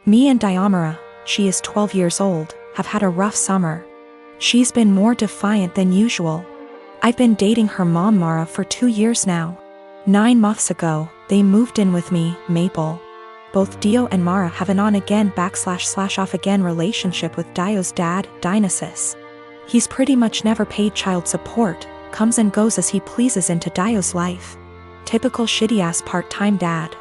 Me and Diomara, she is 12 years old, have had a rough summer. She's been more defiant than usual. I've been dating her mom Mara for 2 years now. 9 months ago, they moved in with me, Maple. Both Dio and Mara have an on-again / off-again relationship with Dio's dad, Dionysus. He's pretty much never paid child support, comes and goes as he pleases into Dio's life. Typical shitty-ass part-time dad.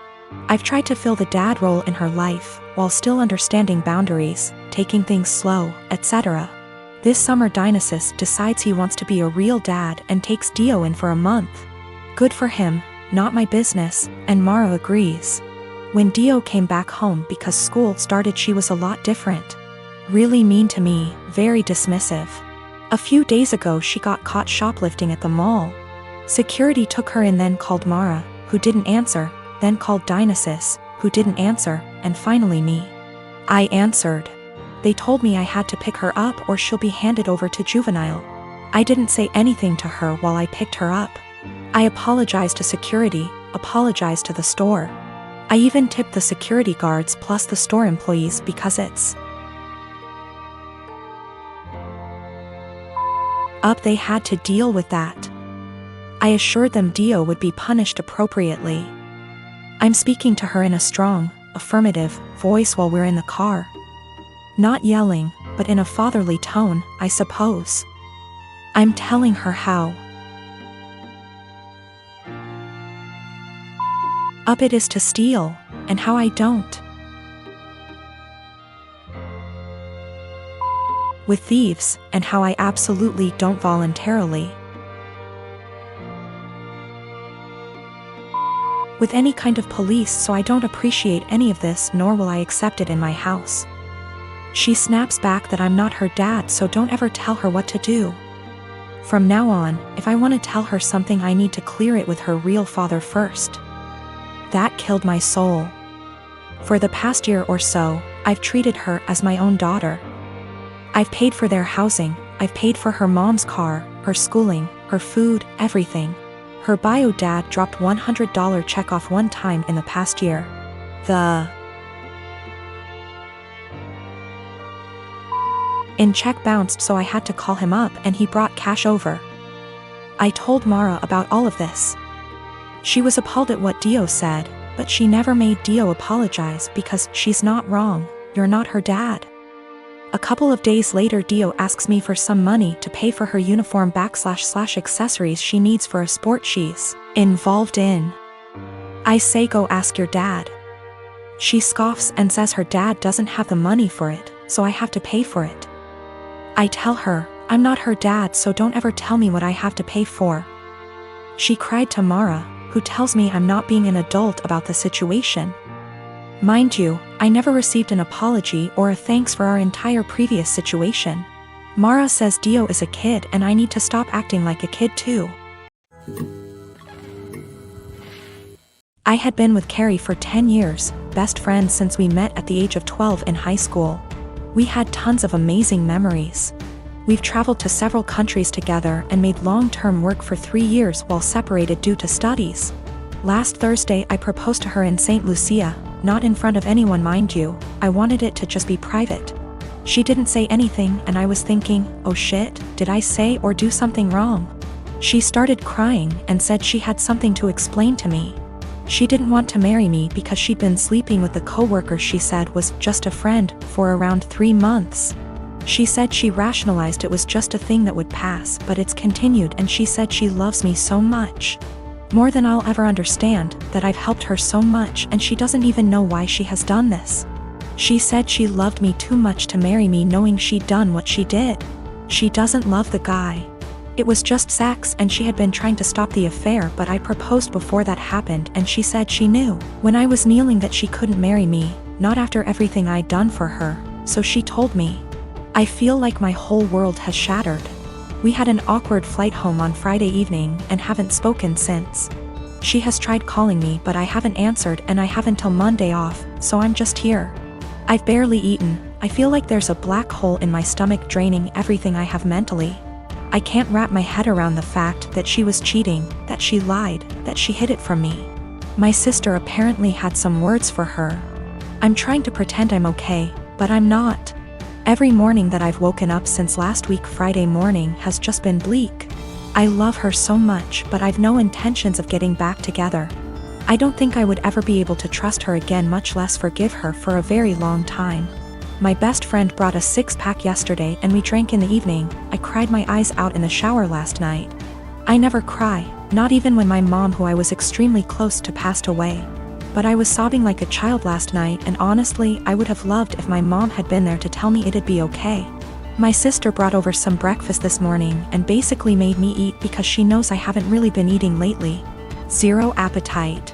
I've tried to fill the dad role in her life, while still understanding boundaries, taking things slow, etc. This summer Dionysus decides he wants to be a real dad and takes Dio in for a month. Good for him, not my business, and Mara agrees. When Dio came back home because school started, she was a lot different. Really mean to me, very dismissive. A few days ago she got caught shoplifting at the mall. Security took her in, then called Mara, who didn't answer, then called Dionysus, who didn't answer, and finally me. I answered. They told me I had to pick her up or she'll be handed over to juvenile. I didn't say anything to her while I picked her up. I apologized to security, apologized to the store. I even tipped the security guards plus the store employees because it's up, they had to deal with that. I assured them Dio would be punished appropriately. I'm speaking to her in a strong, affirmative voice while we're in the car. Not yelling, but in a fatherly tone, I suppose. I'm telling her how up it is to steal, and how I don't. With thieves, and how I absolutely don't voluntarily. With any kind of police, so I don't appreciate any of this, nor will I accept it in my house. She snaps back that I'm not her dad, so don't ever tell her what to do. From now on, if I want to tell her something, I need to clear it with her real father first. That killed my soul. For the past year or so, I've treated her as my own daughter. I've paid for their housing, I've paid for her mom's car, her schooling, her food, everything. Her bio dad dropped $100 check off one time in the past year. In check bounced, so I had to call him up and he brought cash over. I told Mara about all of this. She was appalled at what Dio said, but she never made Dio apologize because she's not wrong, you're not her dad. A couple of days later Dio asks me for some money to pay for her uniform / accessories she needs for a sport she's involved in. I say go ask your dad. She scoffs and says her dad doesn't have the money for it, so I have to pay for it. I tell her, I'm not her dad, so don't ever tell me what I have to pay for. She cried to Mara, who tells me I'm not being an adult about the situation. Mind you, I never received an apology or a thanks for our entire previous situation. Mara says Dio is a kid and I need to stop acting like a kid too. I had been with Carrie for 10 years, best friends since we met at the age of 12 in high school. We had tons of amazing memories. We've traveled to several countries together and made long-term work for 3 years while separated due to studies. Last Thursday I proposed to her in St. Lucia, not in front of anyone mind you, I wanted it to just be private. She didn't say anything and I was thinking, oh shit, did I say or do something wrong? She started crying and said she had something to explain to me. She didn't want to marry me because she'd been sleeping with the coworker she said was just a friend for around 3 months. She said she rationalized it was just a thing that would pass, but it's continued, and she said she loves me so much. More than I'll ever understand, that I've helped her so much and she doesn't even know why she has done this. She said she loved me too much to marry me knowing she'd done what she did. She doesn't love the guy. It was just sex and she had been trying to stop the affair, but I proposed before that happened and she said she knew when I was kneeling that she couldn't marry me, not after everything I'd done for her, so she told me. I feel like my whole world has shattered. We had an awkward flight home on Friday evening and haven't spoken since. She has tried calling me but I haven't answered and I have until Monday off, so I'm just here. I've barely eaten, I feel like there's a black hole in my stomach draining everything I have mentally. I can't wrap my head around the fact that she was cheating, that she lied, that she hid it from me. My sister apparently had some words for her. I'm trying to pretend I'm okay, but I'm not. Every morning that I've woken up since last week Friday morning has just been bleak. I love her so much, but I've no intentions of getting back together. I don't think I would ever be able to trust her again, much less forgive her, for a very long time. My best friend brought a 6-pack yesterday and we drank in the evening. I cried my eyes out in the shower last night. I never cry, not even when my mom, who I was extremely close to, passed away. But I was sobbing like a child last night, and honestly, I would have loved if my mom had been there to tell me it'd be okay. My sister brought over some breakfast this morning and basically made me eat because she knows I haven't really been eating lately. Zero appetite.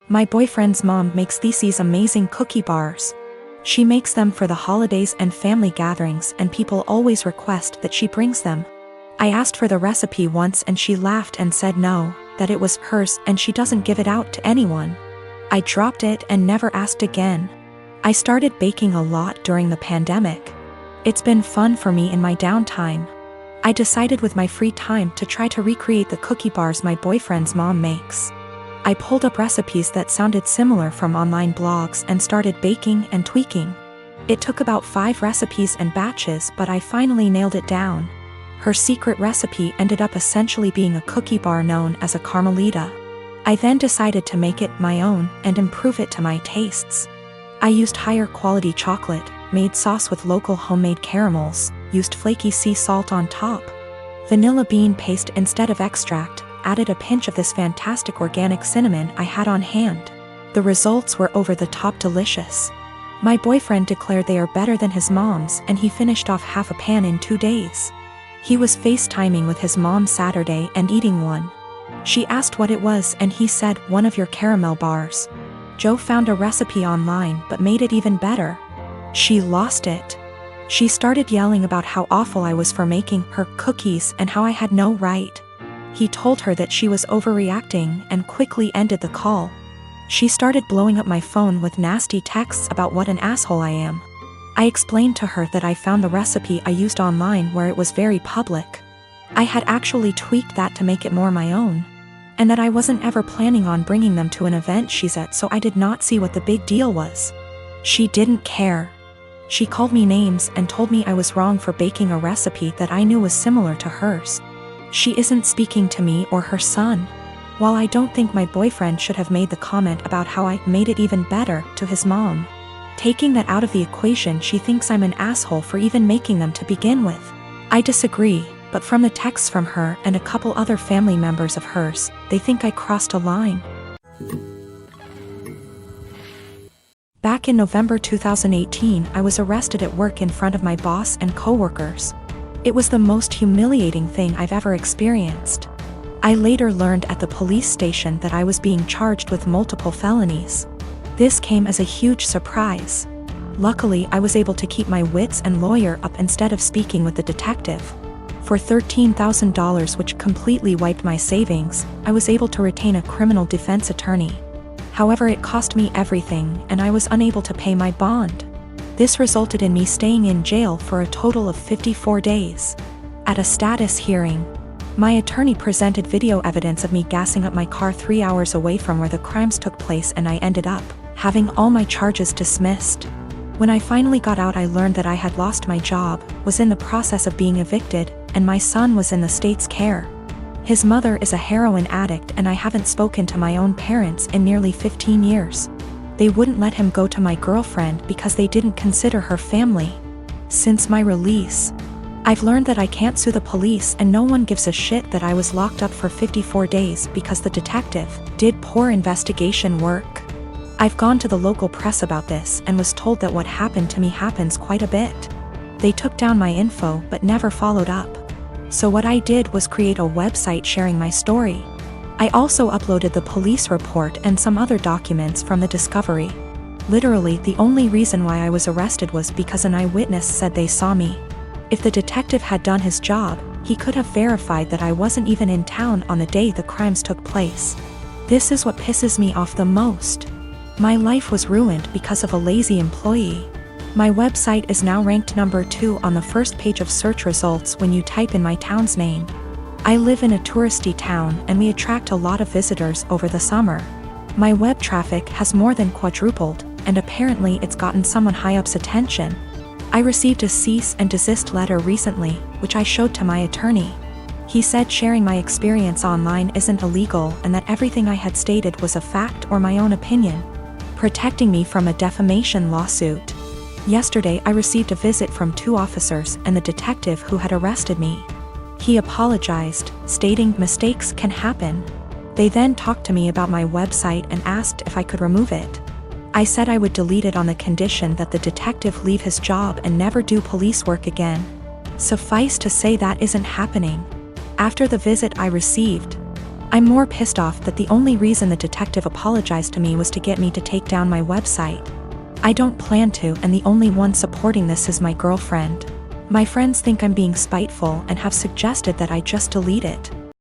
My boyfriend's mom makes these amazing cookie bars. She makes them for the holidays and family gatherings, and people always request that she brings them. I asked for the recipe once and she laughed and said no, that it was hers and she doesn't give it out to anyone. I dropped it and never asked again. I started baking a lot during the pandemic. It's been fun for me in my downtime. I decided with my free time to try to recreate the cookie bars my boyfriend's mom makes. I pulled up recipes that sounded similar from online blogs and started baking and tweaking. It took about 5 recipes and batches, but I finally nailed it down. Her secret recipe ended up essentially being a cookie bar known as a Carmelita. I then decided to make it my own and improve it to my tastes. I used higher quality chocolate, made sauce with local homemade caramels, used flaky sea salt on top, vanilla bean paste instead of extract, added a pinch of this fantastic organic cinnamon I had on hand. The results were over the top delicious. My boyfriend declared they are better than his mom's, and he finished off half a pan in 2 days. He was FaceTiming with his mom Saturday and eating one. She asked what it was and he said, "One of your caramel bars." Joe found a recipe online but made it even better. She lost it. She started yelling about how awful I was for making her cookies and how I had no right. He told her that she was overreacting and quickly ended the call. She started blowing up my phone with nasty texts about what an asshole I am. I explained to her that I found the recipe I used online where it was very public. I had actually tweaked that to make it more my own. And that I wasn't ever planning on bringing them to an event she's at, so I did not see what the big deal was. She didn't care. She called me names and told me I was wrong for baking a recipe that I knew was similar to hers. She isn't speaking to me or her son. While I don't think my boyfriend should have made the comment about how I made it even better to his mom, taking that out of the equation, she thinks I'm an asshole for even making them to begin with. I disagree, but from the texts from her and a couple other family members of hers, they think I crossed a line. Back in November 2018, I was arrested at work in front of my boss and coworkers. It was the most humiliating thing I've ever experienced. I later learned at the police station that I was being charged with multiple felonies. This came as a huge surprise. Luckily, I was able to keep my wits and lawyer up instead of speaking with the detective. For $13,000, which completely wiped my savings, I was able to retain a criminal defense attorney. However, it cost me everything, and I was unable to pay my bond. This resulted in me staying in jail for a total of 54 days. At a status hearing, my attorney presented video evidence of me gassing up my car 3 hours away from where the crimes took place, and I ended up having all my charges dismissed. When I finally got out, I learned that I had lost my job, was in the process of being evicted, and my son was in the state's care. His mother is a heroin addict, and I haven't spoken to my own parents in nearly 15 years. They wouldn't let him go to my girlfriend because they didn't consider her family. Since my release, I've learned that I can't sue the police, and no one gives a shit that I was locked up for 54 days because the detective did poor investigation work. I've gone to the local press about this and was told that what happened to me happens quite a bit. They took down my info but never followed up. So what I did was create a website sharing my story. I also uploaded the police report and some other documents from the discovery. Literally, the only reason why I was arrested was because an eyewitness said they saw me. If the detective had done his job, he could have verified that I wasn't even in town on the day the crimes took place. This is what pisses me off the most. My life was ruined because of a lazy employee. My website is now ranked number 2 on the first page of search results when you type in my town's name. I live in a touristy town and we attract a lot of visitors over the summer. My web traffic has more than quadrupled, and apparently it's gotten someone high up's attention. I received a cease and desist letter recently, which I showed to my attorney. He said sharing my experience online isn't illegal and that everything I had stated was a fact or my own opinion, protecting me from a defamation lawsuit. Yesterday I received a visit from 2 officers and the detective who had arrested me. He apologized, stating mistakes can happen. They then talked to me about my website and asked if I could remove it. I said I would delete it on the condition that the detective leave his job and never do police work again. Suffice to say that isn't happening. After the visit I received, I'm more pissed off that the only reason the detective apologized to me was to get me to take down my website. I don't plan to, and the only one supporting this is my girlfriend. My friends think I'm being spiteful and have suggested that I just delete it.